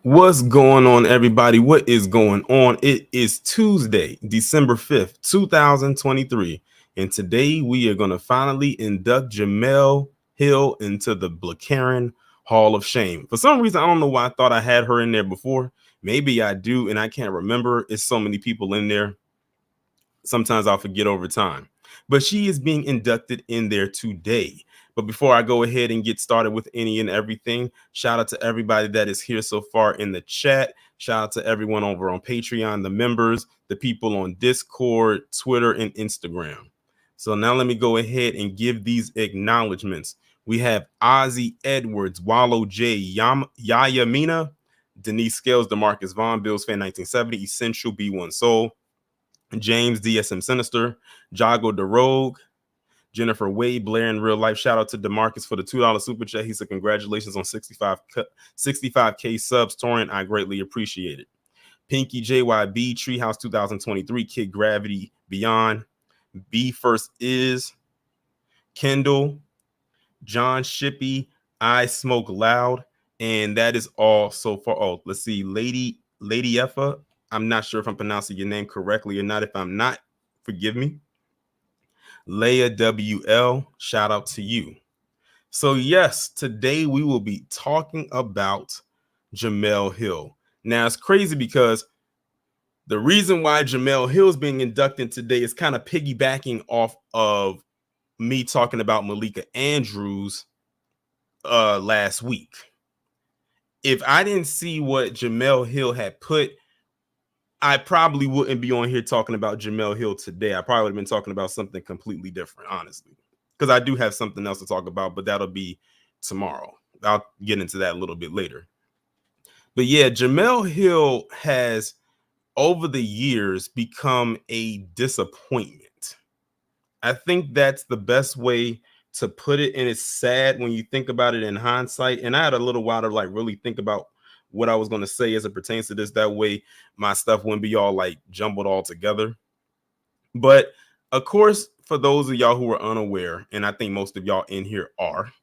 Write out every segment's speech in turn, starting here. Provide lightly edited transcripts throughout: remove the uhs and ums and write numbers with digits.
What's going on, everybody? What is going on? It is Tuesday, December 5th, 2023. And today we are going to finally induct Jemele Hill into the Blakaren Hall of Shame. For some reason, I don't know why I thought I had her in there before. Maybe I do, and I can't remember. It's so many people in there. Sometimes I'll forget over time. But she is being inducted in there today. But before I go ahead and get started with any and everything, shout out to everybody that is here so far in the chat. Shout out to everyone over on Patreon, the members, the people on Discord, Twitter, and Instagram. So now let me go ahead and give these acknowledgments. We have Ozzy Edwards, Wallow J, Yaya Mina, Denise Scales, Demarcus Vaughn, Bills fan 1970, Essential B1 Soul, James DSM Sinister, Jago DeRogue, Jennifer Wade, Blair in real life. Shout out to DeMarcus for the $2 super chat. He said, congratulations on 65K subs. Torrent, I greatly appreciate it. Pinky JYB, Treehouse 2023, Kid Gravity Beyond, B First Is, Kendall, John Shippey, I Smoke Loud, and that is all so far. Oh, let's see, Lady Effa. I'm not sure if I'm pronouncing your name correctly or not. If I'm not, forgive me. Leia WL, shout out to you. So yes, today we will be talking about Jemele Hill. Now it's crazy because the reason why Jemele Hill is being inducted today is kind of piggybacking off of me talking about Malika Andrews last week. If I didn't see what Jemele Hill had put, I probably wouldn't be on here talking about Jemele Hill today. I probably would have been talking about something completely different, honestly, because I do have something else to talk about, but that'll be tomorrow. I'll get into that a little bit later. But yeah, Jemele Hill has over the years become a disappointment. I think that's the best way to put it, and it's sad when you think about it in hindsight. And I had a little while to like really think about what I was going to say as it pertains to this. That way my stuff wouldn't be all like jumbled all together. But of course, for those of y'all who are unaware, and I think most of y'all in here are,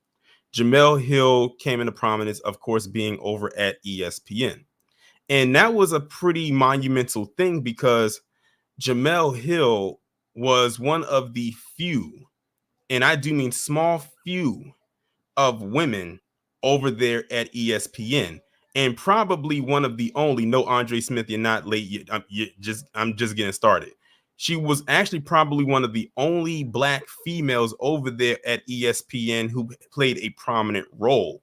Jemele Hill came into prominence, of course, being over at ESPN. And that was a pretty monumental thing because Jemele Hill was one of the few, and I do mean small few, of women over there at ESPN, and probably one of the only. No, Andre Smith, you're not late yet. I'm just getting started. She was actually probably one of the only Black females over there at ESPN who played a prominent role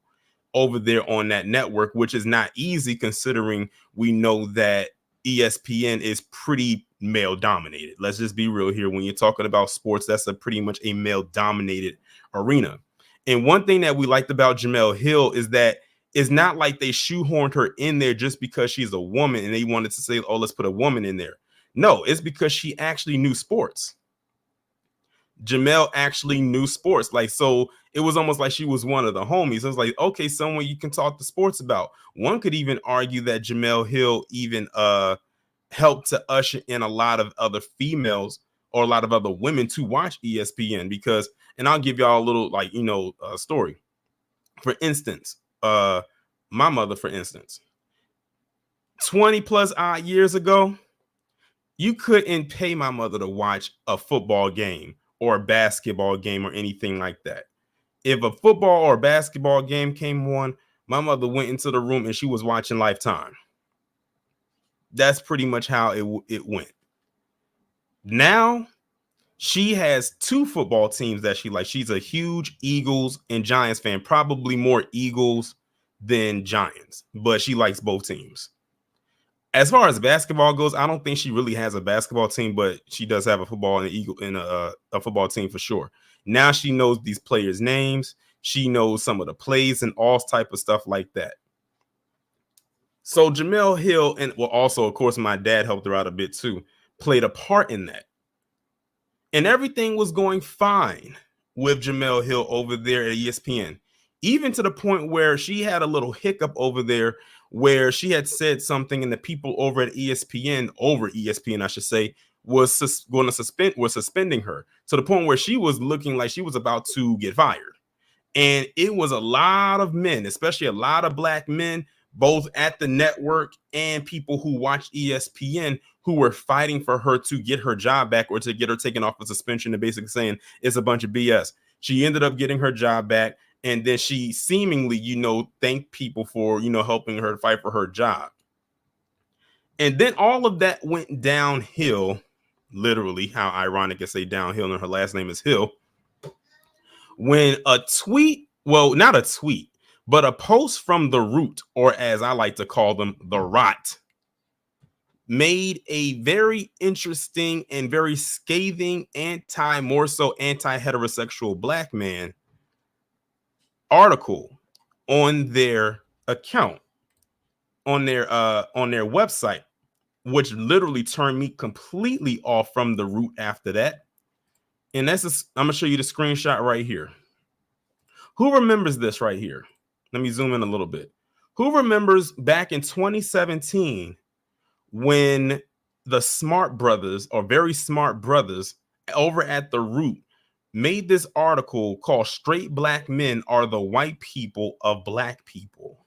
over there on that network, which is not easy considering we know that ESPN is pretty male dominated. Let's just be real here. When you're talking about sports, that's a pretty much a male dominated arena. And one thing that we liked about Jemele Hill is that it's not like they shoehorned her in there just because she's a woman and they wanted to say, oh, let's put a woman in there. No, it's because she actually knew sports. Jemele actually knew sports. Like, so it was almost like she was one of the homies. It was like, okay, someone you can talk to sports about. One could even argue that Jemele Hill even helped to usher in a lot of other females or a lot of other women to watch ESPN because, and I'll give y'all a little like, story. For instance, my mother, for instance, 20 plus odd years ago, you couldn't pay my mother to watch a football game or a basketball game or anything like that. If a football or a basketball game came on, my mother went into the room and she was watching Lifetime. That's pretty much how it went. Now, she has two football teams that she likes. She's a huge Eagles and Giants fan, probably more Eagles than Giants, but she likes both teams. As far as basketball goes, I don't think she really has a basketball team, but she does have a football and a football team for sure. Now she knows these players' names. She knows some of the plays and all type of stuff like that. So Jemele Hill, and well, also, of course, my dad helped her out a bit too, played a part in that. And everything was going fine with Jemele Hill over there at ESPN, even to the point where she had a little hiccup over there where she had said something and the people over at ESPN, I should say, was suspending her to the point where she was looking like she was about to get fired. And it was a lot of men, especially a lot of Black men, both at the network and people who watched ESPN, who were fighting for her to get her job back or to get her taken off of suspension and basically saying it's a bunch of BS. She ended up getting her job back. And then she seemingly, thanked people for, helping her fight for her job. And then all of that went downhill, literally, how ironic to say downhill, and her last name is Hill, when a tweet, well, not a tweet, but a post from The Root, or as I like to call them, The Rot, made a very interesting and very scathing more so anti-heterosexual black man article on their account, on their website, which literally turned me completely off from The Root after that. And I'm gonna show you the screenshot right here. Who remembers this right here? Let me zoom in a little bit. Who remembers back in 2017 when the smart brothers, or very smart brothers, over at The Root made this article called "Straight Black Men Are the White People of Black People"?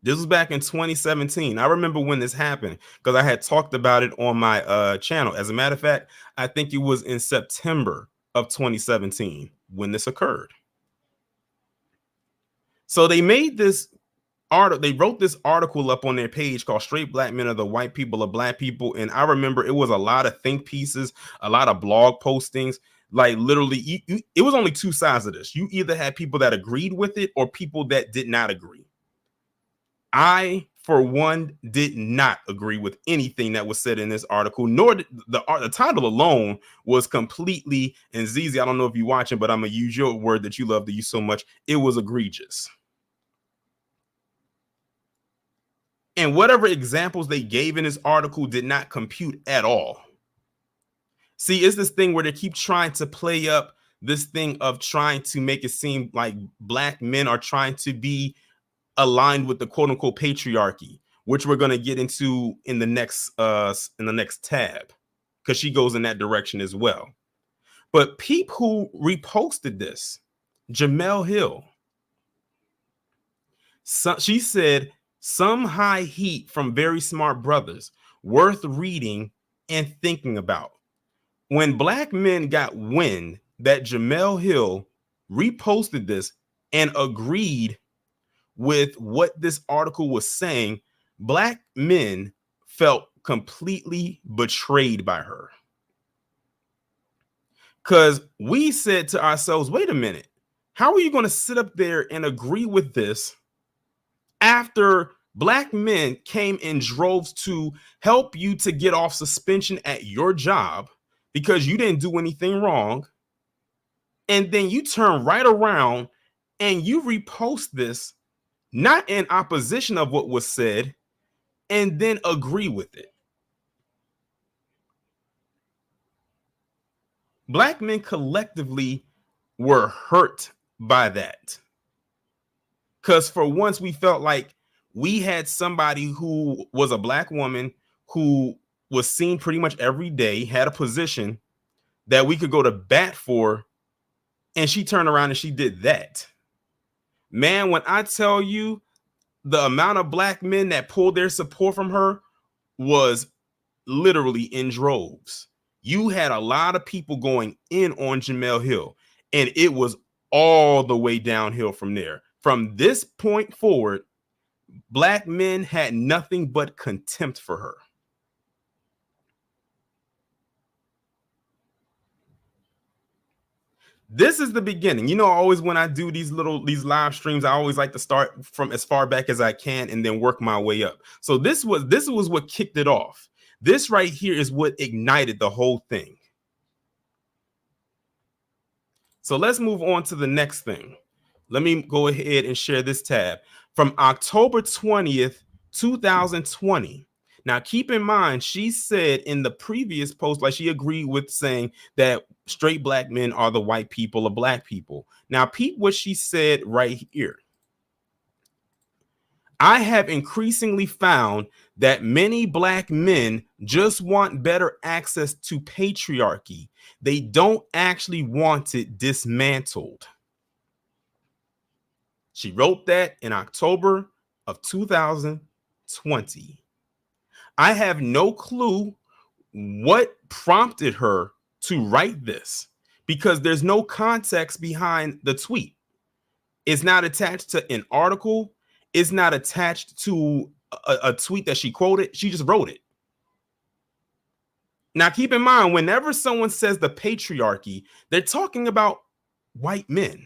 This was back in 2017. I remember when this happened because I had talked about it on my channel. As a matter of fact, I think it was in September of 2017 when this occurred. So they made this article. They wrote this article up on their page called "Straight Black Men Are the White People of Black People." And I remember it was a lot of think pieces, a lot of blog postings. Like literally, it was only two sides of this. You either had people that agreed with it or people that did not agree. I, for one, did not agree with anything that was said in this article, nor the title alone was completely, and Zizi, I don't know if you're watching, but I'm going to use your word that you love to use so much. It was egregious. And whatever examples they gave in this article did not compute at all. See, it's this thing where they keep trying to play up this thing of trying to make it seem like black men are trying to be aligned with the quote unquote patriarchy, which we're going to get into in the next tab, because she goes in that direction as well. But peep who reposted this, Jemele Hill. She said, "Some high heat from very smart brothers, worth reading and thinking about." When black men got wind that Jemele Hill reposted this and agreed with what this article was saying, black men felt completely betrayed by her. Because we said to ourselves, wait a minute, how are you going to sit up there and agree with this after black men came in droves to help you to get off suspension at your job because you didn't do anything wrong? And then you turn right around and you repost this, not in opposition of what was said, and then agree with it. Black men collectively were hurt by that. Because for once we felt like we had somebody who was a black woman who was seen pretty much every day, had a position that we could go to bat for, and she turned around and she did that. Man, when I tell you the amount of black men that pulled their support from her was literally in droves. You had a lot of people going in on Jemele Hill, and it was all the way downhill from there. From this point forward, black men had nothing but contempt for her. This is the beginning. Always when I do these live streams, I always like to start from as far back as I can and then work my way up. So this was what kicked it off. This right here is what ignited the whole thing. So let's move on to the next thing. Let me go ahead and share this tab from October 20th, 2020. Now, keep in mind, she said in the previous post, like she agreed with saying that straight black men are the white people of black people. Now, peep what she said right here. "I have increasingly found that many black men just want better access to patriarchy. They don't actually want it dismantled." She wrote that in October of 2020. I have no clue what prompted her to write this because there's no context behind the tweet. It's not attached to an article. It's not attached to a tweet that she quoted. She just wrote it. Now, keep in mind, whenever someone says the patriarchy, they're talking about white men.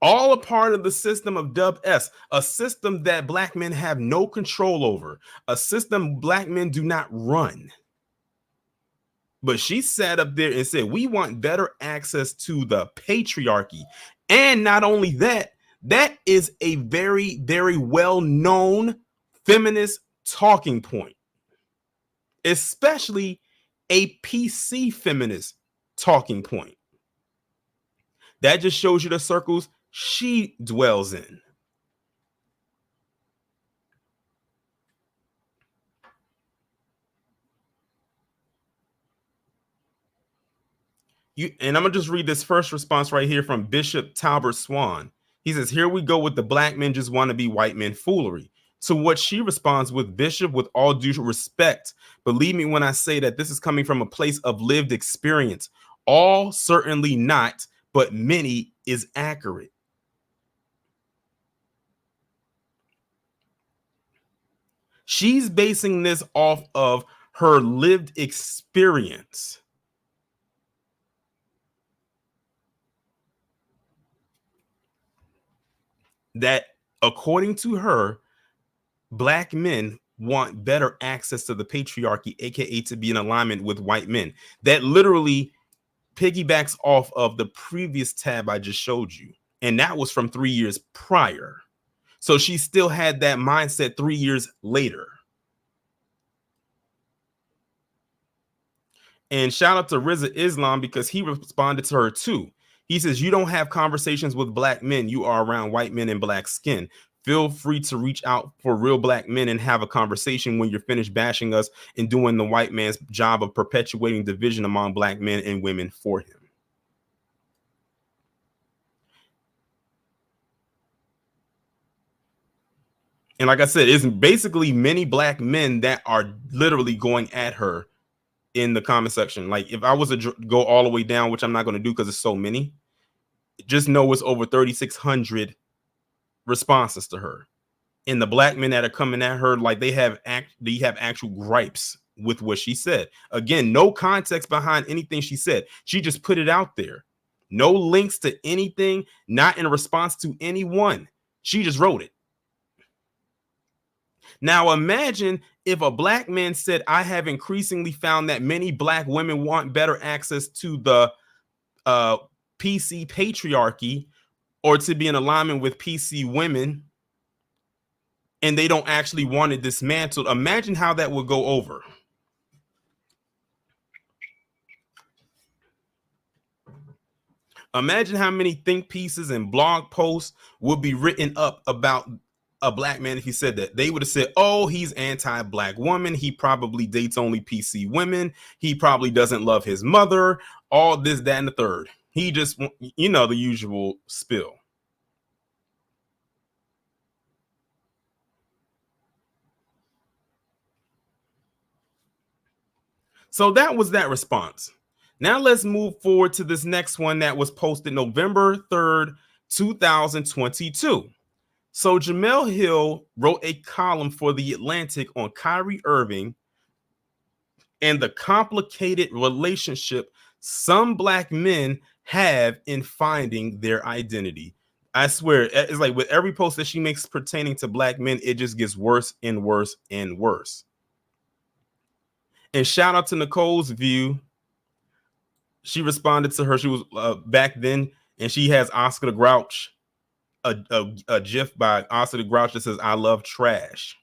All a part of the system of Dub S, a system that black men have no control over, a system black men do not run. But she sat up there and said, we want better access to the patriarchy. And not only that, that is a very, very well-known feminist talking point, especially a PC feminist talking point. That just shows you the circles she dwells in. And I'm gonna just read this first response right here from Bishop Talbert Swan. He says, here we go with the black men just want to be white men foolery. To what she responds with, Bishop, with all due respect, believe me when I say that this is coming from a place of lived experience. All certainly not, but many is accurate. She's basing this off of her lived experience. That, according to her, black men want better access to the patriarchy, aka to be in alignment with white men. That literally piggybacks off of the previous tab I just showed you, and that was from 3 years prior. So she still had that mindset 3 years later. And shout out to Rizza Islam because he responded to her too. He says, you don't have conversations with black men. You are around white men and black skin. Feel free to reach out for real black men and have a conversation when you're finished bashing us and doing the white man's job of perpetuating division among black men and women for him. And like I said, it's basically many black men that are literally going at her in the comment section. Like if I was to go all the way down, which I'm not going to do because it's so many, just know it's over 3,600 responses to her. And the black men that are coming at her, like they have actual gripes with what she said. Again, no context behind anything she said. She just put it out there. No links to anything, not in response to anyone. She just wrote it. Now imagine if a black man said, I have increasingly found that many black women want better access to the PC patriarchy or to be in alignment with PC women, and they don't actually want it dismantled. Imagine how that would go over. Imagine how many think pieces and blog posts would be written up about a black man if he said that. They would have said, oh, he's anti-black woman. He probably dates only PC women. He probably doesn't love his mother. All this, that, and the third. He just, you know, the usual spill. So that was that response. Now let's move forward to this next one that was posted November 3rd, 2022. So Jemele Hill wrote a column for The Atlantic on Kyrie Irving and the complicated relationship some black men have in finding their identity. I swear, it's like with every post that she makes pertaining to black men, it just gets worse and worse and worse. And shout out to Nicole's View. She responded to her. She was back then, and she has Oscar the Grouch, a gif by Oscar the Grouch that says, I love trash.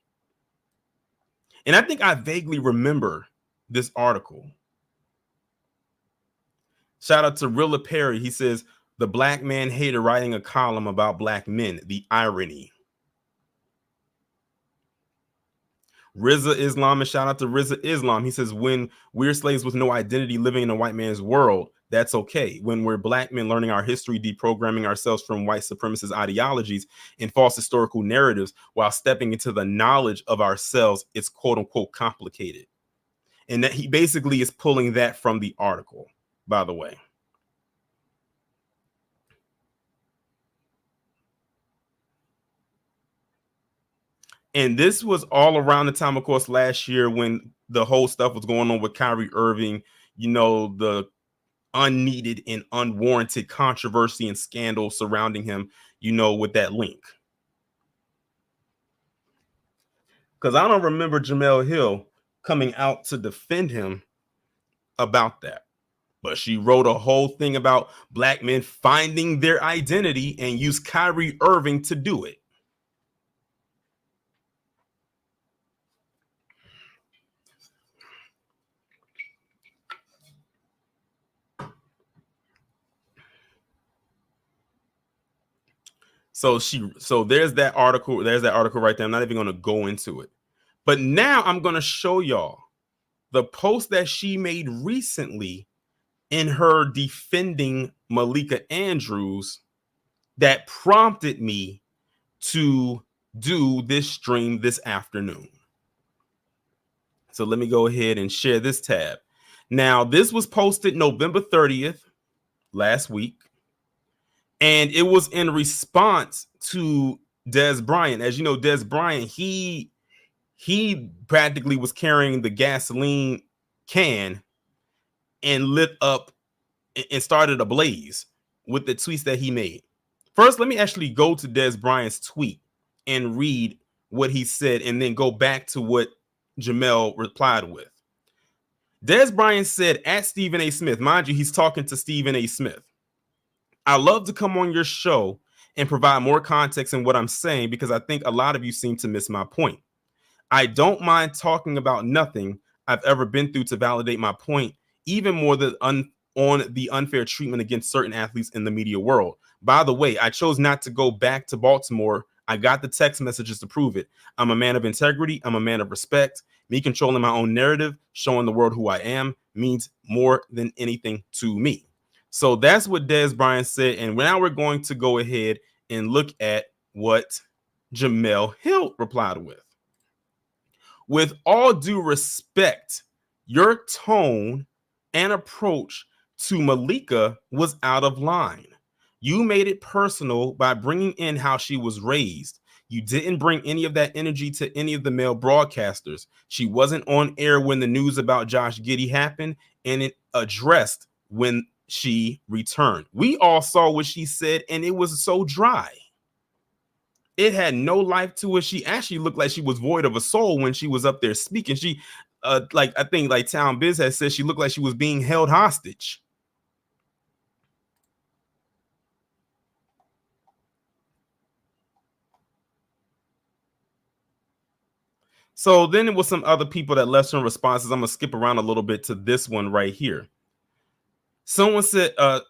And I think I vaguely remember this article. Shout out to Rilla Perry. He says, the black man hater writing a column about black men, the irony. Rizza Islam, and shout out to Rizza Islam. He says, when we're slaves with no identity living in a white man's world, That's okay. When we're black men learning our history, deprogramming ourselves from white supremacist ideologies and false historical narratives while stepping into the knowledge of ourselves, it's quote unquote complicated. And that he basically is pulling that from the article, by the way. And this was all around the time, of course, last year when the whole stuff was going on with Kyrie Irving, the unneeded and unwarranted controversy and scandal surrounding him, with that link. Because I don't remember Jemele Hill coming out to defend him about that. But she wrote a whole thing about black men finding their identity and used Kyrie Irving to do it. So there's that article. There's that article right there. I'm not even going to go into it. But now I'm going to show y'all the post that she made recently in her defending Malika Andrews that prompted me to do this stream this afternoon. So let me go ahead and share this tab. Now, this was posted November 30th last week, and it was in response to Des Bryant. As you know, Des Bryant, he practically was carrying the gasoline can and lit up and started a blaze with the tweets that he made. First, let me actually go to Des Bryant's tweet and read what he said, and then go back to what Jemele replied with. Des Bryant said at Stephen A. Smith, mind you, he's talking to Stephen A. Smith. I love to come on your show and provide more context in what I'm saying because I think a lot of you seem to miss my point. I don't mind talking about nothing I've ever been through to validate my point, even more than on the unfair treatment against certain athletes in the media world. By the way, I chose not to go back to Baltimore. I got the text messages to prove it. I'm a man of integrity. I'm a man of respect. Me controlling my own narrative, showing the world who I am, means more than anything to me. So that's what Des Bryant said. And now we're going to go ahead and look at what Jemele Hill replied with. With all due respect, your tone and approach to Malika was out of line. You made it personal by bringing in how she was raised. You didn't bring any of that energy to any of the male broadcasters. She wasn't on air when the news about Josh Giddey happened, and it addressed when she returned. We all saw what she said, and it was so dry. It had no life to it. She actually looked like she was void of a soul when she was up there speaking. She, I think like Town Biz has said, she looked like she was being held hostage. So then it was some other people that left some responses. I'm gonna skip around a little bit to this one right here. Someone said, let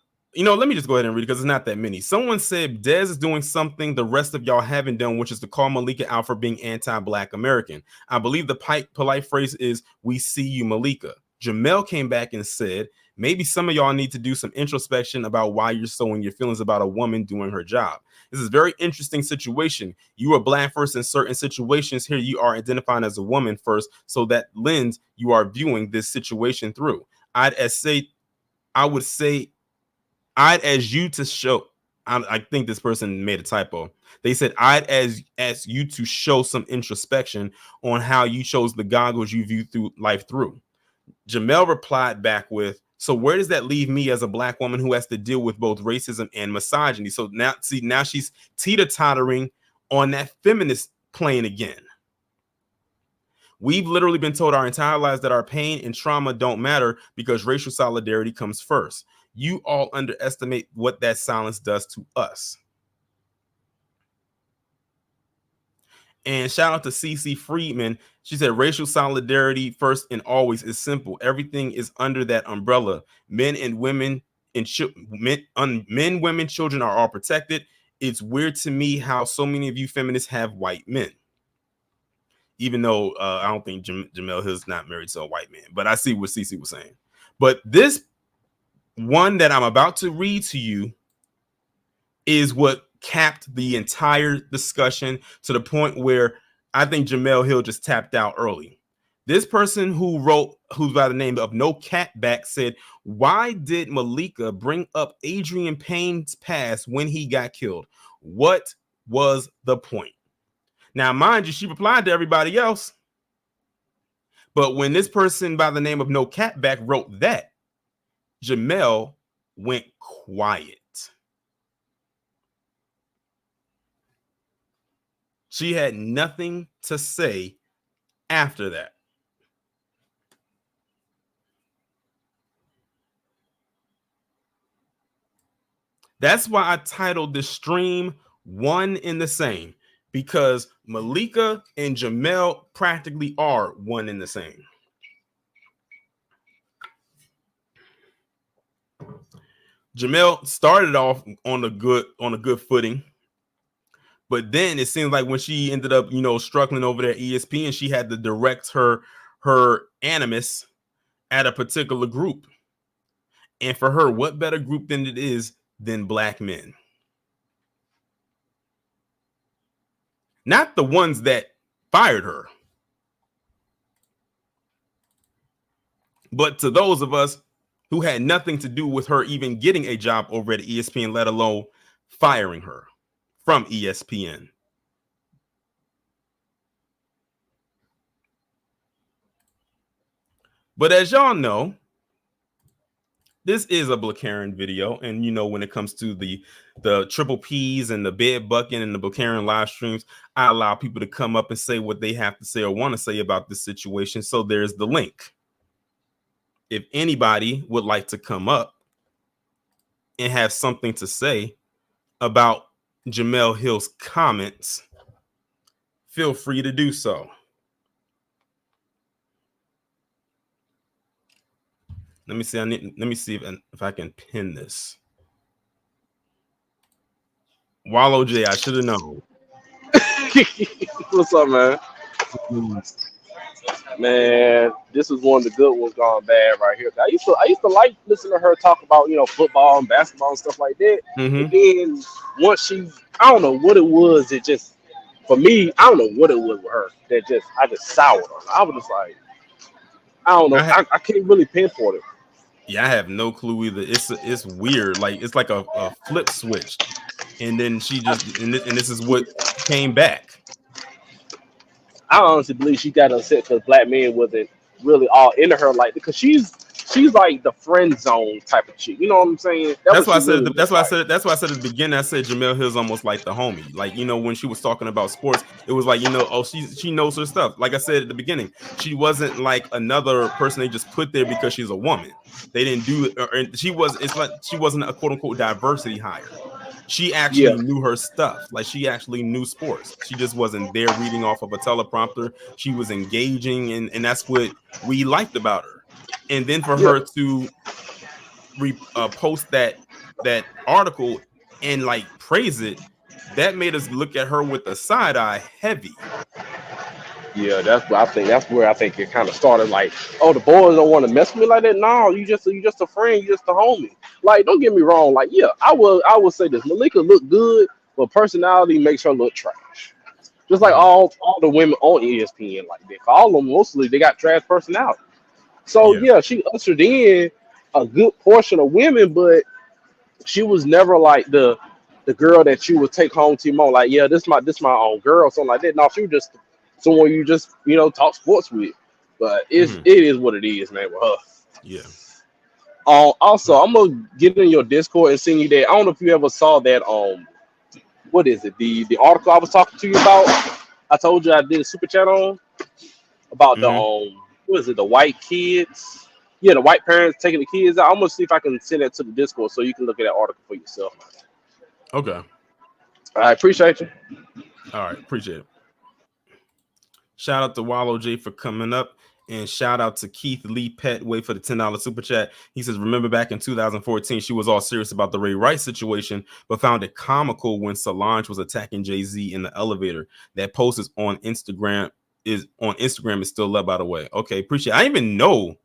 me just go ahead and read it because it's not that many. Someone said Dez is doing something the rest of y'all haven't done, which is to call Malika out for being anti-Black American. I believe the polite phrase is, "We see you, Malika." Jemele came back and said, maybe some of y'all need to do some introspection about why you're sowing your feelings about a woman doing her job. This is a very interesting situation. You are Black first in certain situations. Here you are identifying as a woman first. So that lens you are viewing this situation through. I would say I'd as you to show. I think this person made a typo. They said I'd ask you to show some introspection on how you chose the goggles you view through life through. Jemele replied back with, so where does that leave me as a Black woman who has to deal with both racism and misogyny? So now she's teeter-tottering on that feminist plane again. We've literally been told our entire lives that our pain and trauma don't matter because racial solidarity comes first. You all underestimate what that silence does to us. And shout out to CC Friedman. She said racial solidarity first and always is simple. Everything is under that umbrella. Men and women and men, women, children are all protected. It's weird to me how so many of you feminists have white men. Even though I don't think Jemele Hill's not married to a white man, but I see what CC was saying. But this one that I'm about to read to you is what capped the entire discussion to the point where I think Jemele Hill just tapped out early. This person who wrote, who's by the name of No Catback, said, "Why did Malika bring up Adrian Payne's past when he got killed? What was the point?" Now, mind you, she replied to everybody else. But when this person by the name of No Catback wrote that, Jemele went quiet. She had nothing to say after that. That's why I titled the stream One in the Same, because Malika and Jemele practically are one in the same. Jemele started off on a good footing, but then it seems like when she ended up, struggling over there at ESPN, she had to direct her animus at a particular group. And for her, what better group than it is than black men? Not the ones that fired her, but to those of us who had nothing to do with her even getting a job over at ESPN, let alone firing her from ESPN. But as y'all know, this is a Blakaren video, and when it comes to the triple P's and the bed bucking and the Blakaren live streams, I allow people to come up and say what they have to say or want to say about this situation. So there's the link. If anybody would like to come up and have something to say about Jemele Hill's comments, feel free to do so. Let me see. Let me see if I can pin this. Wallow J, I should have known. What's up, man? Man, this is one of the good ones gone bad right here. I used to like listening to her talk about football and basketball and stuff like that. Mm-hmm. And then once I don't know what it was. It just for me, I don't know what it was with her that I just soured on her. I was just like, I don't know. I can't really pinpoint it. Yeah, I have no clue either. It's weird. Like it's like a flip switch, and then she just and this is what came back. I honestly believe she got upset because black men wasn't really all into her, like because she's like the friend zone type of chick. You know what I'm saying? That's why I said. That's why I said. That's why I said at the beginning. I said Jemele Hill's almost like the homie. Like when she was talking about sports, it was like oh she knows her stuff. Like I said at the beginning, she wasn't like another person they just put there because she's a woman. They didn't do it. Or she was. It's like she wasn't a quote unquote diversity hire. She actually knew her stuff. Like she actually knew sports. She just wasn't there reading off of a teleprompter. She was engaging, and that's what we liked about her. And then for her to post that article and like praise it, that made us look at her with a side eye heavy. Yeah, that's what I think. That's where I think it kind of started. Like, oh, the boys don't want to mess with me like that. No, you just a friend. You just a homie. Like, don't get me wrong. Like, yeah, I will say this. Malika look good, but personality makes her look trash. Just like all the women on ESPN like that. All of them mostly they got trash personality. So yeah, she ushered in a good portion of women, but she was never like the girl that you would take home to your mom. Like, yeah, this my own girl, something like that. No, she was just someone you just talk sports with. But it is what it is, man, with her. Yeah. Also, I'm gonna get in your Discord and send you that. I don't know if you ever saw that. What is it? The article I was talking to you about. I told you I did a super chat on about the what is it? The white kids. Yeah, the white parents taking the kids out. I'm gonna see if I can send that to the Discord so you can look at that article for yourself. Okay. I appreciate you. All right, appreciate it. Shout out to Wallow J for coming up, and shout out to Keith Lee Petway for the $10 super chat. He says, remember back in 2014, she was all serious about the Ray Rice situation, but found it comical when Solange was attacking Jay-Z in the elevator. That post is on Instagram. Is still up, by the way. Okay, appreciate it. I didn't even know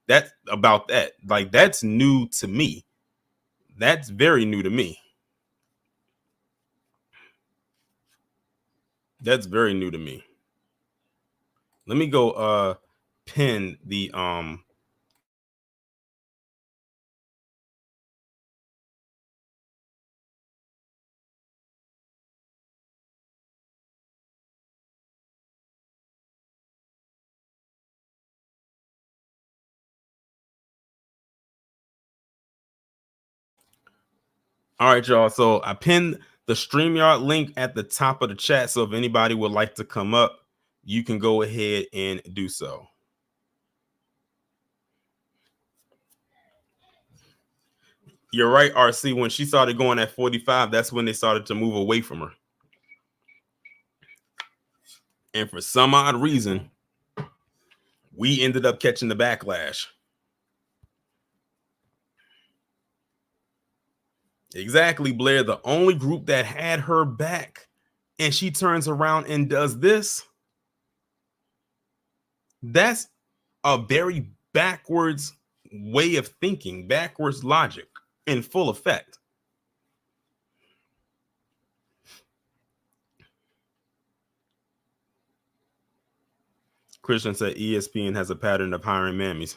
that about that. Like, that's new to me. That's very new to me. That's very new to me. Let me go pin the All right, y'all. So I pinned the StreamYard link at the top of the chat. So if anybody would like to come up, you can go ahead and do so. You're right, RC. When she started going at 45, that's when they started to move away from her. And for some odd reason, we ended up catching the backlash. Exactly, Blair. The only group that had her back, and she turns around and does this. That's a very backwards way of thinking, backwards logic in full effect. Christian said ESPN has a pattern of hiring mammies.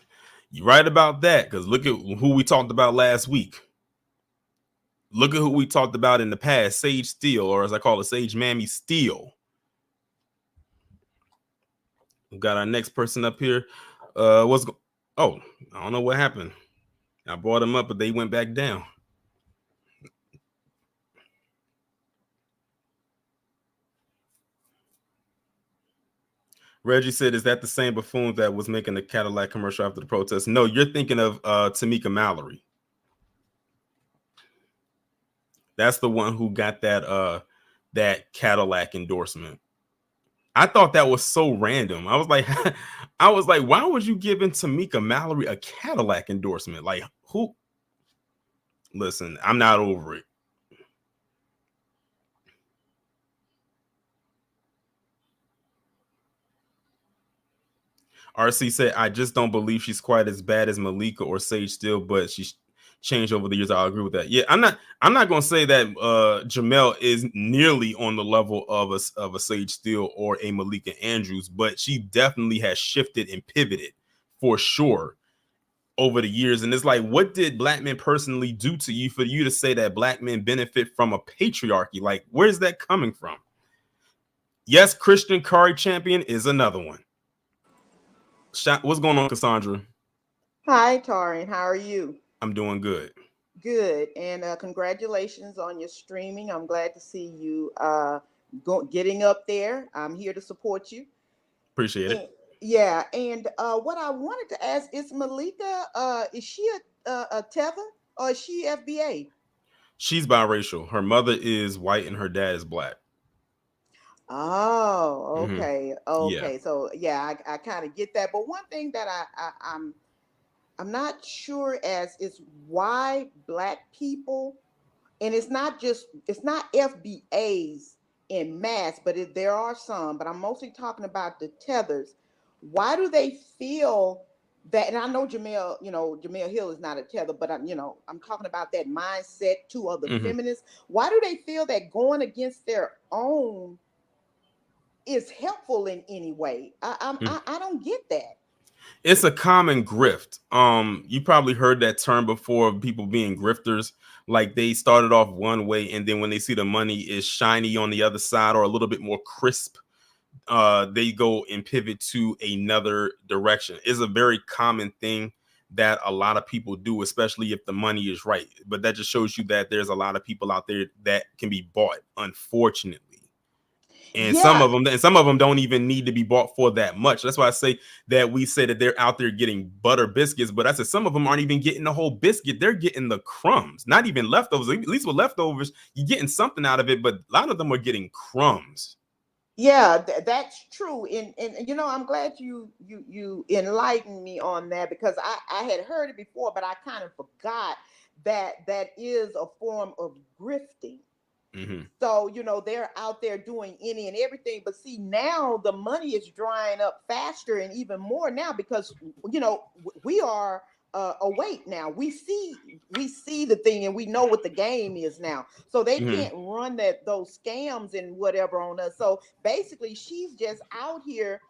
You're right about that, because look at who we talked about last week. Look at who we talked about in the past, Sage Steele, or as I call it, Sage Mammy Steele. We've got our next person up here. Oh, I don't know what happened. I brought them up, but they went back down. Reggie said, "Is that the same buffoon that was making the Cadillac commercial after the protest?" No, you're thinking of Tamika Mallory. That's the one who got that Cadillac endorsement. I thought that was so random. I was like, why would you give Tamika Mallory a Cadillac endorsement? Like, who? Listen, I'm not over it. RC said, I just don't believe she's quite as bad as Malika or Sage Steele, but she's changed over the years. I'll agree with that. Yeah, I'm not gonna say that Jemele is nearly on the level of a Sage Steele or a Malika Andrews, but she definitely has shifted and pivoted for sure over the years. And it's like, what did black men personally do to you for you to say that black men benefit from a patriarchy? Like, where's that coming from? Yes, Christian Curry champion is another one. What's going on, Cassandra? Hi, Tarin. How are you? I'm doing good. Good. And congratulations on your streaming. I'm glad to see you getting up there. I'm here to support you. Appreciate it. And, yeah. And what I wanted to ask is Malika, is she a tether or is she FBA? She's biracial. Her mother is white and her dad is black. Oh, Mm-hmm. okay. Yeah. Okay. So yeah, I kind of get that. But one thing that I'm not sure as is why black people, and it's not FBAs in mass, but there are some, but I'm mostly talking about the tethers. Why do they feel that? And I know Jemele Hill is not a tether, but I'm talking about that mindset too of the feminists. Why do they feel that going against their own is helpful in any way? I don't get that. It's a common grift. You probably heard that term before of people being grifters. Like they started off one way, and then when they see the money is shiny on the other side or a little bit more crisp, they go and pivot to another direction. It's a very common thing that a lot of people do, especially if the money is right. But that just shows you that there's a lot of people out there that can be bought, unfortunately. And Yeah. some of them don't even need to be bought for that much. That's why I say that we say that they're out there getting butter biscuits, but I said some of them aren't even getting the whole biscuit. They're getting the crumbs, not even leftovers. At least with leftovers, you're getting something out of it, but a lot of them are getting crumbs. Yeah, that's true. And I'm glad you enlightened me on that because I had heard it before, but I kind of forgot that is a form of grifting. Mm-hmm. So, they're out there doing any and everything. But see, now the money is drying up faster and even more now because, we are awake now. We see the thing, and we know what the game is now. So they can't run those scams and whatever on us. So basically, she's just out here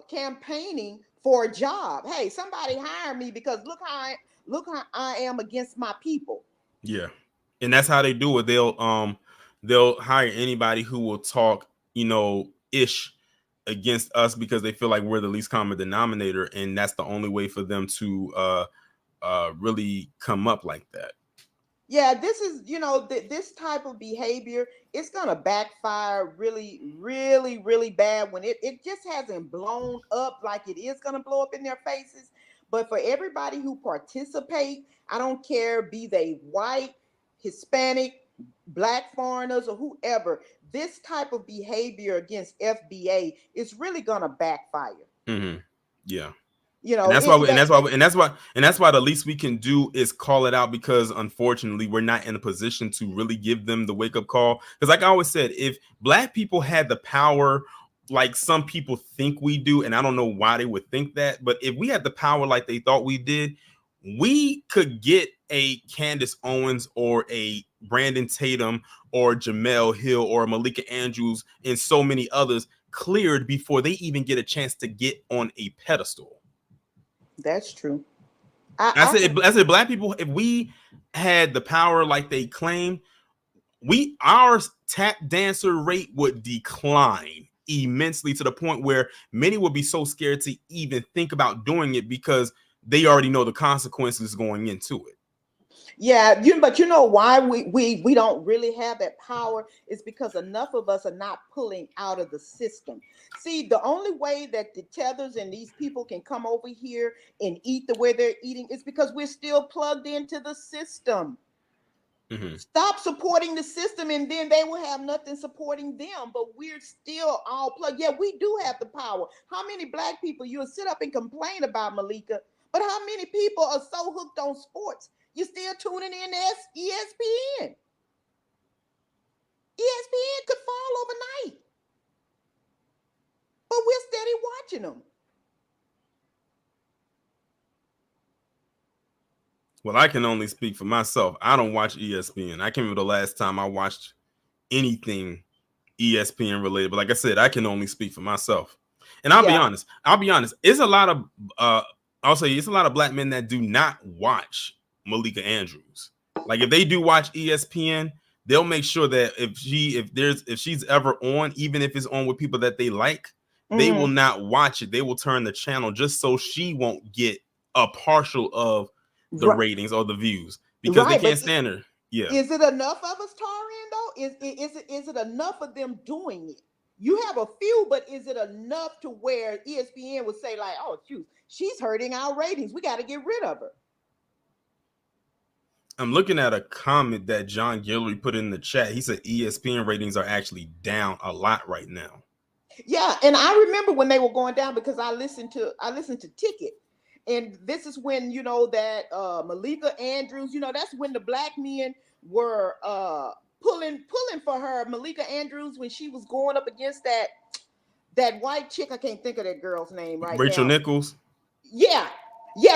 campaigning for a job. Hey, somebody hire me because look how I am against my people. Yeah, and that's how they do it. They'll hire anybody who will talk, ish against us because they feel like we're the least common denominator, and that's the only way for them to really come up like that. Yeah, this is, this type of behavior, it's going to backfire really, really, really bad when it just hasn't blown up like it is going to blow up in their faces. But for everybody who participate, I don't care, be they white, Hispanic, black foreigners, or whoever, this type of behavior against FBA is really going to backfire. Yeah. And that's why the least we can do is call it out, because unfortunately we're not in a position to really give them the wake-up call. Because like I always said, if black people had the power like some people think we do, and I don't know why they would think that, but if we had the power like they thought we did, we could get a Candace Owens or a Brandon Tatum or Jemele Hill or Malika Andrews and so many others cleared before they even get a chance to get on a pedestal. That's true. I said, black people, if we had the power like they claim, our tap dancer rate would decline immensely, to the point where many would be so scared to even think about doing it because they already know the consequences going into it. Yeah, but you know why we don't really have that power is because enough of us are not pulling out of the system. See, the only way that the tethers and these people can come over here and eat the way they're eating is because we're still plugged into the system. Stop supporting the system, and then they will have nothing supporting them. But we're still all plugged. Yeah, we do have the power. How many black people you'll sit up and complain about, Malika? But how many people are so hooked on sports? You're still tuning in to ESPN. ESPN could fall overnight, but we're steady watching them. Well, I can only speak for myself. I don't watch ESPN. I can't remember the last time I watched anything ESPN related. But like I said, I can only speak for myself. And I'll be honest. It's a lot of I'll say it's a lot of black men that do not watch Malika Andrews. Like if they do watch ESPN, they'll make sure that if she's ever on, even if it's on with people that they like, they will not watch it. They will turn the channel just so she won't get a partial of the ratings or the views, because they can't stand her. Yeah. Is it enough of us, Tarian, though? Is it enough of them doing it? You have a few, but is it enough to where ESPN would say, like, oh, shoot, she's hurting our ratings, we got to get rid of her? I'm looking at a comment that John Guillory put in the chat. He said ESPN ratings are actually down a lot right now. Yeah, and I remember when they were going down because I listened to Ticket. And this is when, that Malika Andrews, that's when the black men were pulling for her. Malika Andrews, when she was going up against that white chick, I can't think of that girl's name right now. Rachel Nichols. Yeah.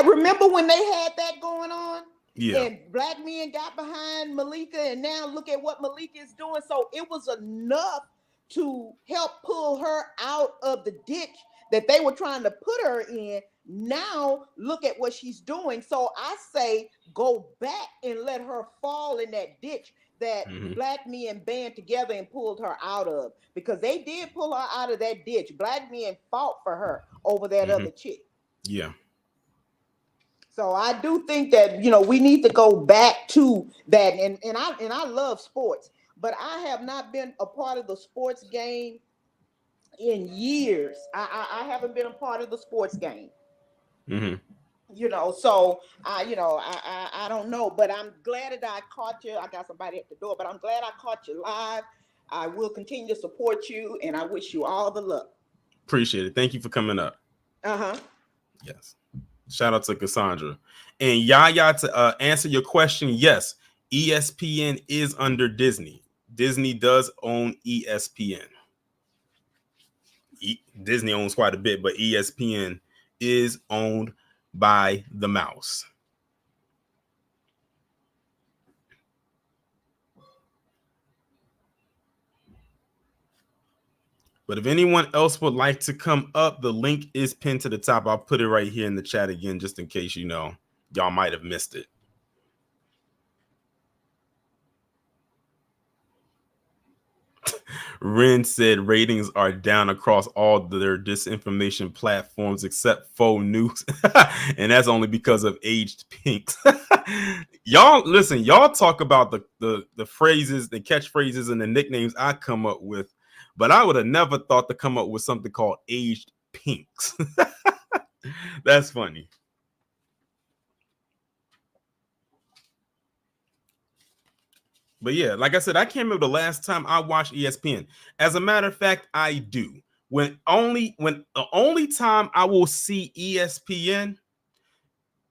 Remember when they had that going on? Yeah. And black men got behind Malika, and now look at what Malika is doing. So it was enough to help pull her out of the ditch that they were trying to put her in. Now look at what she's doing. So I say go back and let her fall in that ditch that black men band together and pulled her out of, because they did pull her out of that ditch. Black men fought for her over that other chick. Yeah. So I do think that, we need to go back to that. And I love sports, but I have not been a part of the sports game in years. I haven't been a part of the sports game. So I don't know, but I'm glad that I caught you. I got somebody at the door, but I'm glad I caught you live. I will continue to support you, and I wish you all the luck. Appreciate it. Thank you for coming up. Yes. Shout out to Cassandra. And Yaya, to answer your question, yes, ESPN is under Disney. Disney does own ESPN. Disney owns quite a bit, but ESPN is owned by the mouse. But if anyone else would like to come up, the link is pinned to the top. I'll put it right here in the chat again, just in case, y'all might have missed it. Ren said ratings are down across all their disinformation platforms except faux news. And that's only because of aged pinks. Y'all listen, y'all talk about the phrases, the catchphrases, and the nicknames I come up with, but I would have never thought to come up with something called aged pinks. That's funny. But yeah, like I said, I can't remember the last time I watched ESPN. As a matter of fact, I do. When the only time I will see ESPN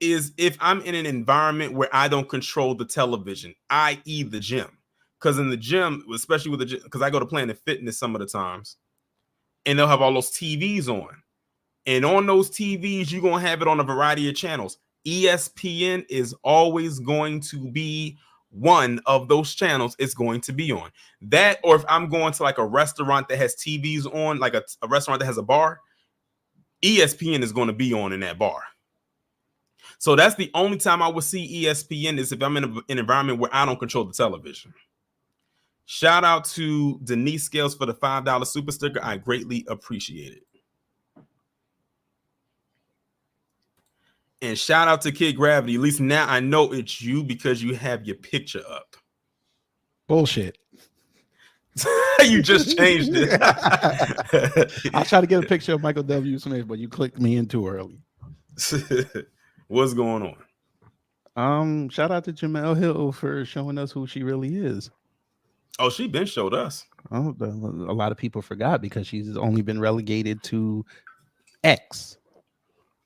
is if I'm in an environment where I don't control the television, i.e. the gym. Because in the gym, especially with the gym, because I go to Planet Fitness some of the times, and they'll have all those TVs on. And on those TVs, you're going to have it on a variety of channels. ESPN is always going to be one of those channels it's going to be on. That, or if I'm going to like a restaurant that has TVs on, like a restaurant that has a bar, ESPN is going to be on in that bar. So that's the only time I would see ESPN is if I'm in an environment where I don't control the television. Shout out to Denise Scales for the $5 super sticker. I greatly appreciate it. And shout out to Kid Gravity. At least now I know it's you because you have your picture up. Bullshit. You just changed it. I'll try to get a picture of Michael W. Smith, but you clicked me in too early. What's going on? Shout out to Jemele Hill for showing us who she really is. Oh, she been showed us. Oh, a lot of people forgot because she's only been relegated to X.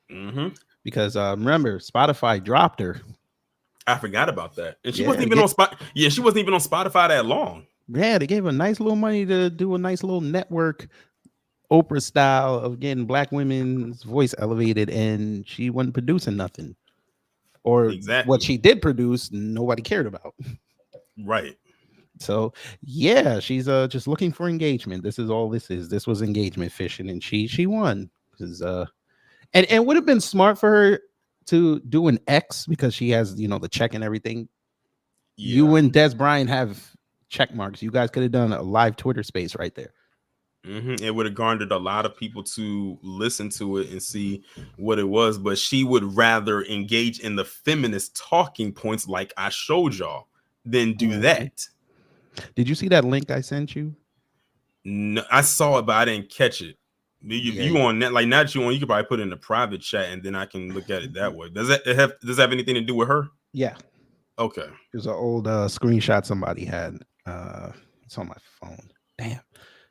Mm-hmm. Because remember, Spotify dropped her. I forgot about that, and she wasn't even on Spot. Yeah, she wasn't even on Spotify that long. Yeah, they gave her nice little money to do a nice little network, Oprah style of getting black women's voice elevated, and she wasn't producing nothing. Or what she did produce, nobody cared about. Right. So yeah, she's just looking for engagement. This is all this is. This was engagement fishing, and she won. Because and it would have been smart for her to do an X because she has the check and everything. Yeah. You and Des Bryant have check marks. You guys could have done a live Twitter space right there. Mm-hmm. It would have garnered a lot of people to listen to it and see what it was, but she would rather engage in the feminist talking points like I showed y'all than do that. Did you see that link I sent you? No, I saw it, but I didn't catch it. If you on that, like not you on, you could probably put it in the private chat and then I can look at it that way. Does it have anything to do with her? Yeah. Okay. There's an old screenshot somebody had. It's on my phone. Damn.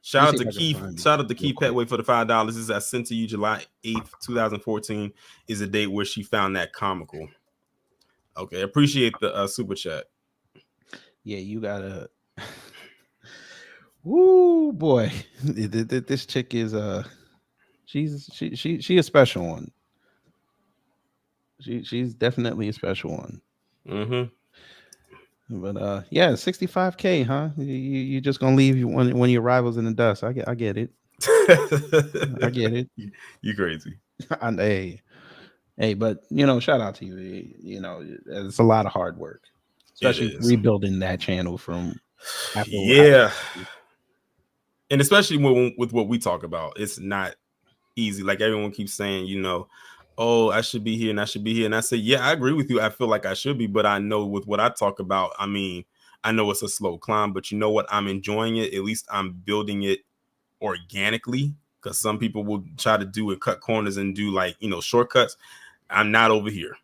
Shout out to Keith. Shout out to Keith Petway for the $5. This is I sent to you July 8th, 2014 is a date where she found that comical. Okay, appreciate the super chat. Yeah, you gotta. Woo boy, this chick is she a special one. She's definitely a special one. Mm-hmm. But yeah, 65K, huh? You just gonna leave one of your rivals in the dust? I get it. I get it. You crazy? Hey, but shout out to you. It's a lot of hard work, especially rebuilding that channel from. Yeah. And especially with what we talk about, it's not easy. Like everyone keeps saying, oh, I should be here and I should be here. And I say, yeah, I agree with you. I feel like I should be, but I know with what I talk about, I mean, I know it's a slow climb, but you know what? I'm enjoying it. At least I'm building it organically, because some people will try to do it, cut corners and do like, shortcuts. I'm not over here.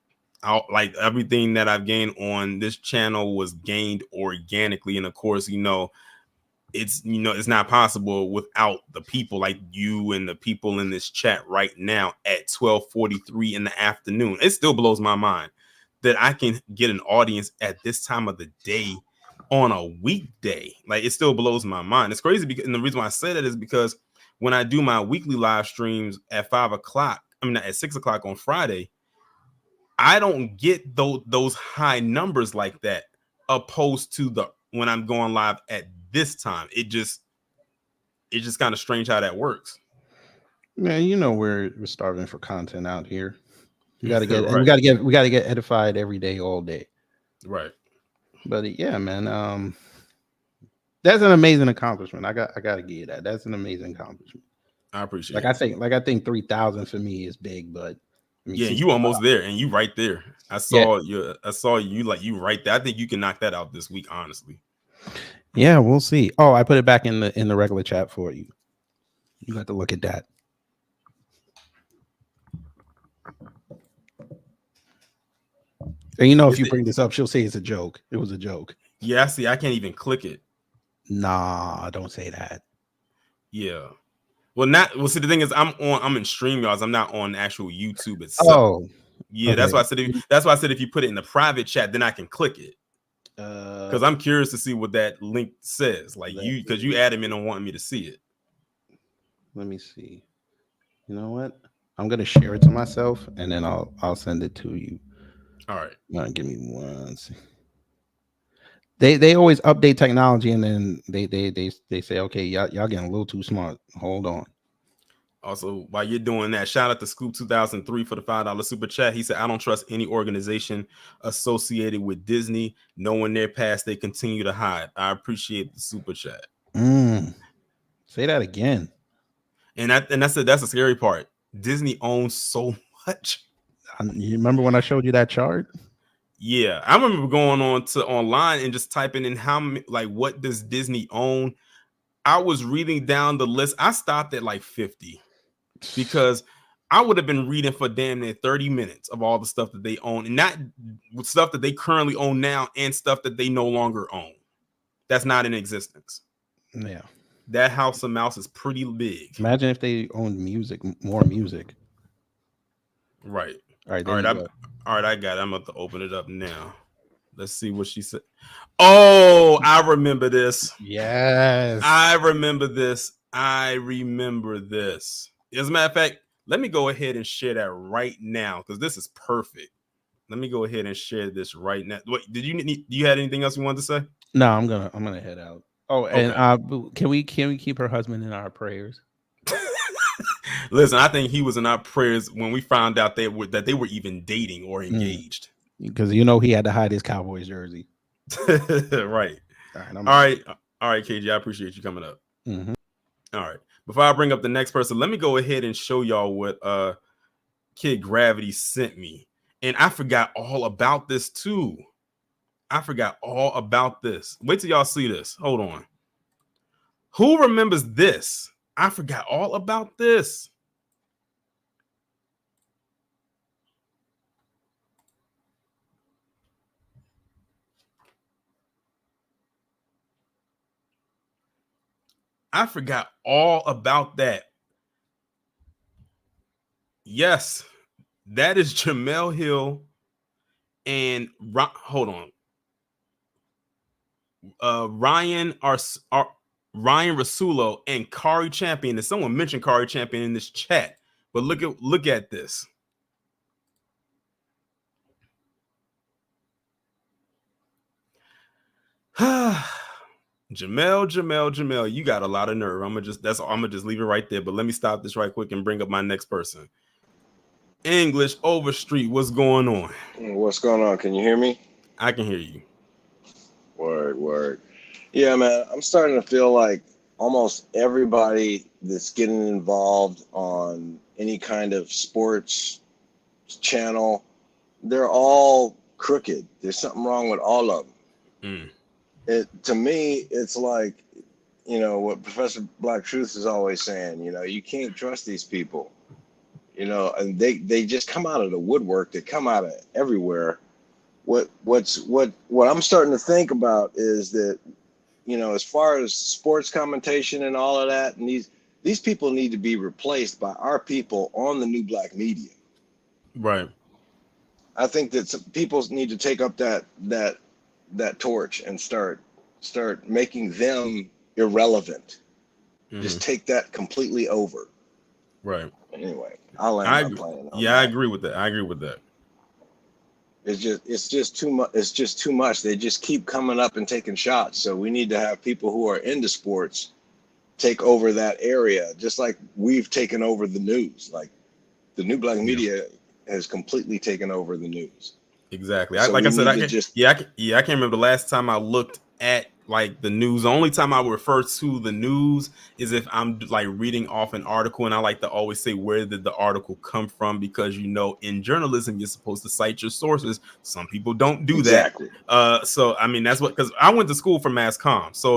Like everything that I've gained on this channel was gained organically. And of course, it's not possible without the people like you and the people in this chat right now at 12:43 in the afternoon. It still blows my mind that I can get an audience at this time of the day on a weekday. Like it still blows my mind. It's crazy because, and the reason why I say that is because when I do my weekly live streams at 5 o'clock, at 6 o'clock on Friday, I don't get those high numbers like that opposed to the when I'm going live at this time. It's just kind of strange how that works. Man, you know we're starving for content out here. We got to get and Right. we got to get edified every day, all day. Right. But yeah, man, that's an amazing accomplishment. I got to give you that. That's an amazing accomplishment. I appreciate Like it. I think 3,000 for me is big, but I mean, Yeah, you almost there, and you right there. I yeah, saw you like you right there. I think you can knock that out this week, honestly. yeah, we'll see. Oh, I put it back in the regular chat for you. You got to look at that. And you know, if you bring this up, she'll say it's a joke. It was a joke. Yeah, see, I can't even click it. Nah, don't say that. Yeah. Well, see, the thing is, I'm in StreamYards. I'm not on actual YouTube itself. Oh, yeah, okay. that's why I said if you put it in the private chat, then I can click it. Because I'm curious to see what that link says. Like because you added me and wanting me to see it. Let me see. You know what? I'm gonna share it to myself and then I'll send it to you. All right. Give me one second. They always update technology and then they say, okay, y'all getting a little too smart. Hold on. Also, while you're doing that, shout out to Scoop 2003 for the $5 super chat. He said, I don't trust any organization associated with Disney. Knowing their past, they continue to hide. I appreciate the super chat. Say that again. And that's the scary part. Disney owns so much. You remember when I showed you that chart? Yeah, I remember going on to online and just typing in what does Disney own. I was reading down the list. I stopped at like 50 because I would have been reading for damn near 30 minutes of all the stuff that they own, and not stuff that they currently own now and stuff that they no longer own. That's not in existence. Yeah, that House of Mouse is pretty big. Imagine if they owned music, more music. Right. All right. All right. I got it. I'm about to open it up now. Let's see what she said. Oh, I remember this. Yes. I remember this. As a matter of fact, let me go ahead and share that right now because this is perfect. Let me go ahead and share this right now. Wait, do you have anything else you wanted to say? No, I'm gonna head out. Oh, and okay. Can we keep her husband in our prayers? Listen, I think he was in our prayers when we found out that they were even dating or engaged. Because he had to hide his Cowboys jersey. Right. All right, KG. I appreciate you coming up. Mm-hmm. All right. Before I bring up the next person, let me go ahead and show y'all what Kid Gravity sent me. And I forgot all about this too. Wait till y'all see this. Hold on. Who remembers this? I forgot all about this. I forgot all about that. Yes, that is Jemele Hill and hold on. Ryan Rasulo and Kari Champion. And someone mentioned Kari Champion in this chat, but look at this. Jemele, you got a lot of nerve. I'm gonna just leave it right there. But let me stop this right quick and bring up my next person. English Overstreet, what's going on? What's going on? Can you hear me? I can hear you. Word. Yeah, man, I'm starting to feel like almost everybody that's getting involved on any kind of sports channel, they're all crooked. There's something wrong with all of them. To me, it's like, what Professor Black Truth is always saying, you can't trust these people. And they just come out of the woodwork. They come out of everywhere. What I'm starting to think about is that, as far as sports commentation and all of that, and these people need to be replaced by our people on the new black media. Right. I think that some people need to take up that torch and start making them irrelevant. Just take that completely over. Right. Anyway, I'll land my plane. I agree with that. It's just too much. It's just too much. They just keep coming up and taking shots. So we need to have people who are into sports take over that area, just like we've taken over the news. Like the new black media has completely taken over the news. Exactly. So Like we I said, need I to can, just I can't remember the last time I looked at like the news. The only time I refer to the news is if I'm like reading off an article, and I like to always say where did the article come from, because in journalism you're supposed to cite your sources. Some people don't do that. exactly. So I mean that's what, because I went to school for mass comm, so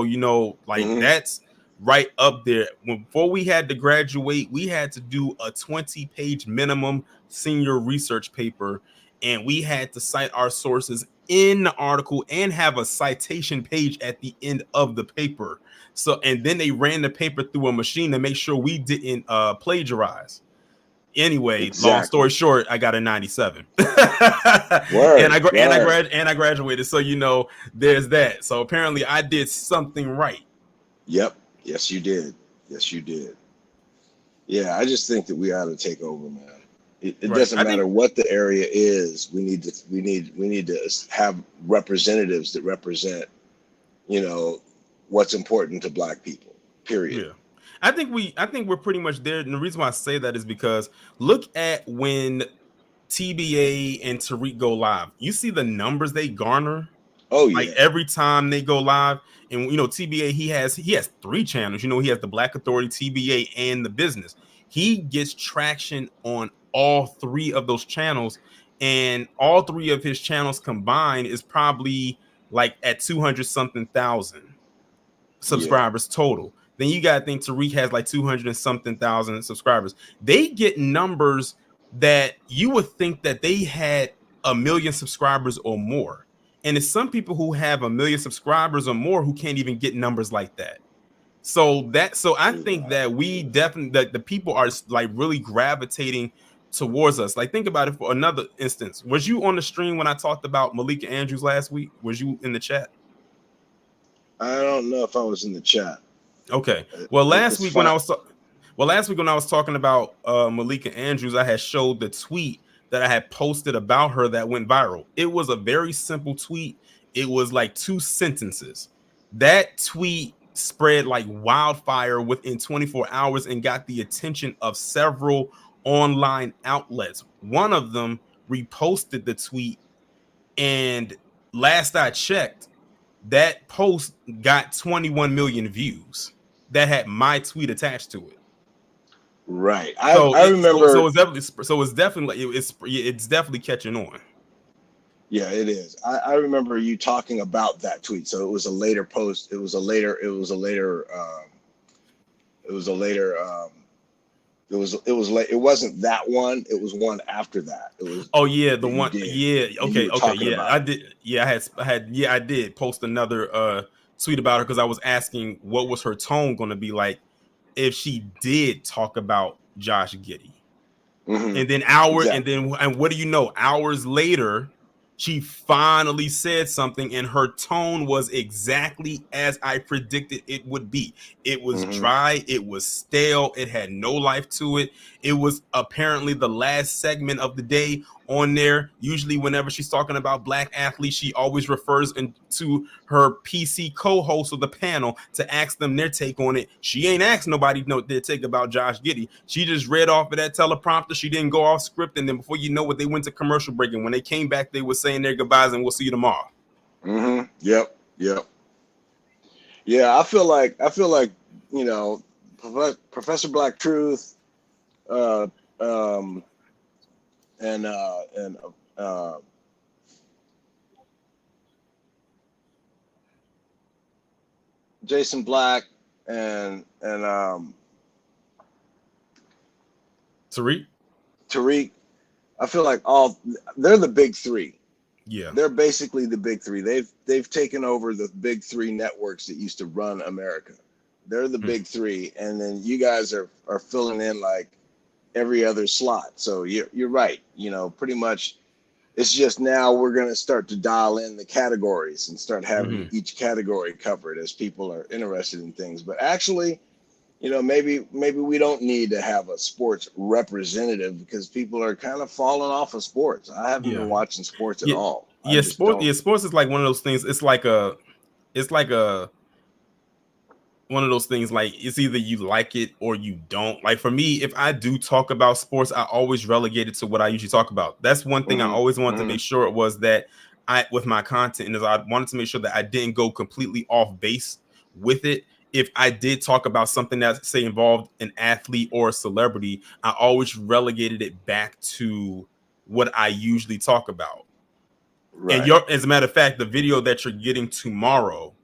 like Hmm. that's right up there. Before we had to graduate, we had to do a 20-page minimum senior research paper, and we had to cite our sources in the article and have a citation page at the end of the paper. So, and then they ran the paper through a machine to make sure we didn't plagiarize. Anyway, long story Exactly. short, I got a 97. Word. Word. And I graduated. So there's that. So apparently I did something right. Yep. Yes, you did. Yes, you did. Yeah, I just think that we ought to take over, man. It Right. doesn't I matter think what the area is. We need to have representatives that represent, you know, what's important to black people. Period. Yeah. I think we're pretty much there. And the reason why I say that is because look at when TBA and Tariq go live. You see the numbers they garner Oh like yeah. every time they go live. And TBA, he has 3 channels. He has the Black Authority, TBA, and the business. He gets traction on all 3 of those channels, and all 3 of his channels combined is probably like at 200 something thousand Yeah. subscribers total. Then you got to think Tariq has like 200 and something thousand subscribers. They get numbers that you would think that they had 1 million subscribers or more. And it's some people who have 1 million subscribers or more who can't even get numbers like that. So I think Right. that we definitely, that the people are like really gravitating towards us. Like think about it for another instance. Was you on the stream when I talked about Malika Andrews last week? Was you in the chat? I don't know if I was in the chat. Okay. Well, last It's week when fine. I was talking about Malika Andrews, I had showed the tweet that I had posted about her that went viral. It was a very simple tweet. It was like 2 sentences. That tweet spread like wildfire within 24 hours and got the attention of several online outlets. One of them reposted the tweet, and last I checked, that post got 21 million views that had my tweet attached to it. Right. So I remember. it's definitely catching on. Yeah, it is. I remember you talking about that tweet. So it was a later post. It wasn't that one. It was one after that. It was Oh yeah, the that you one. did, Yeah, and you were okay, talking yeah, about I it. did. Yeah, I did post another tweet about her because I was asking what was her tone going to be like if she did talk about Josh Giddey. Hmm. And then Exactly. what do you know? Hours later, she finally said something, and her tone was exactly as I predicted it would be. It was Hmm. dry, it was stale, it had no life to it. It was apparently the last segment of the day on there. Usually, whenever she's talking about black athletes, she always refers to her PC co-host of the panel to ask them their take on it. She ain't asked nobody their take about Josh Giddey. She just read off of that teleprompter. She didn't go off script, and then before you know it, they went to commercial break. And when they came back, they were saying their goodbyes and we'll see you tomorrow. Hmm. Yep. Yep. Yeah. I feel like you know, Professor Black Truth, uh, um, and uh, Jason Black and Tariq? Tariq. I feel like they're the big 3. Yeah. They're basically the big 3. They've taken over the big 3 networks that used to run America. They're the big 3, and then you guys are filling in like every other slot. So you're right. Pretty much it's just now we're going to start to dial in the categories and start having Mm-hmm. each category covered as people are interested in things. But actually, maybe we don't need to have a sports representative because people are kind of falling off of sports. I haven't been watching sports at Yeah. all. I Yeah, just don't. sports is like one of those things. It's like a one of those things, like it's either you like it or you don't. Like for me, if I do talk about sports, I always relegate it to what I usually talk about. That's one thing I always wanted to make sure it was that I, with my content, is I wanted to make sure that I didn't go completely off base with it. If I did talk about something that, say, involved an athlete or a celebrity, I always relegated it back to what I usually talk about. Right. And as a matter of fact, the video that you're getting tomorrow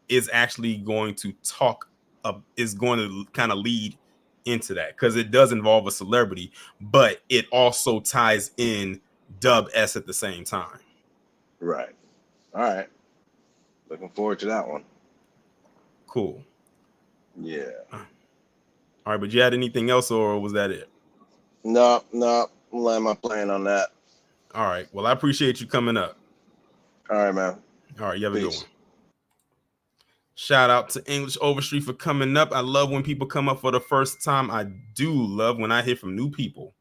is actually going to is going to kind of lead into that, because it does involve a celebrity, but it also ties in Dub S at the same time. Right. All right. Looking forward to that one. Cool. Yeah. All right, but you had anything else, or was that it? No, I'm laying my plan on that. All right. Well, I appreciate you coming up. All right, man. All right, you have a good Peace. one. Shout out to English Overstreet for coming up. I love when people come up for the first time. I do love when I hear from new people.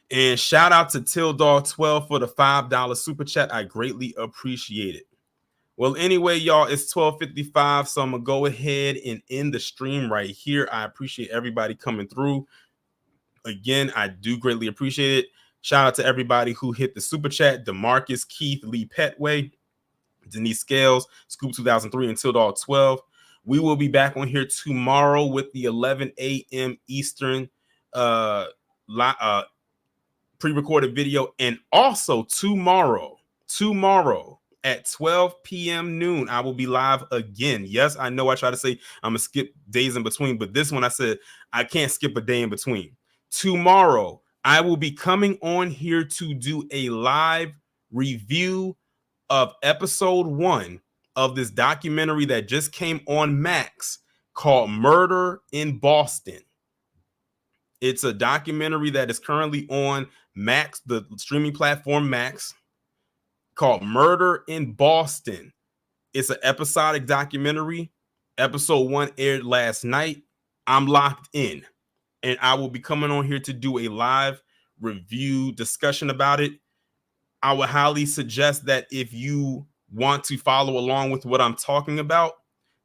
And shout out to Tildog12 for the $5 super chat. I greatly appreciate it. Well, anyway, y'all, it's 12:55, so I'm gonna go ahead and end the stream right here. I appreciate everybody coming through. Again, I do greatly appreciate it. Shout out to everybody who hit the super chat: DeMarcus, Keith, Lee Petway, Denise Scales, Scoop 2003, and Tildog12. We will be back on here tomorrow with the 11 a.m. Eastern pre-recorded video, and also tomorrow at 12 p.m. noon, I will be live again. Yes, I know I try to say I'm gonna skip days in between, but this one I said I can't skip a day in between. Tomorrow, I will be coming on here to do a live review of episode 1 of this documentary that just came on Max called Murder in Boston. It's a documentary that is currently on Max, the streaming platform Max, called Murder in Boston. It's an episodic documentary. Episode 1 aired last night. I'm locked in, and I will be coming on here to do a live review discussion about it. I would highly suggest that if you want to follow along with what I'm talking about,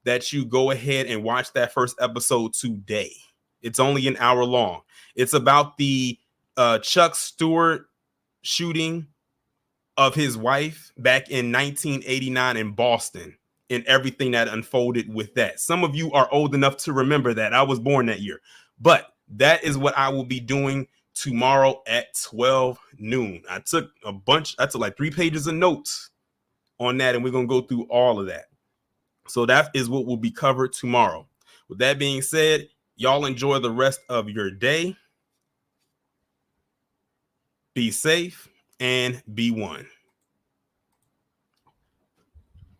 that you go ahead and watch that first episode today. It's only an hour long. It's about the Chuck Stewart shooting of his wife back in 1989 in Boston and everything that unfolded with that. Some of you are old enough to remember that. I was born that year. But that is what I will be doing tomorrow at 12 noon. I took like 3 pages of notes on that, and we're going to go through all of that. So that is what will be covered tomorrow. With that being said, y'all enjoy the rest of your day. Be safe and be one.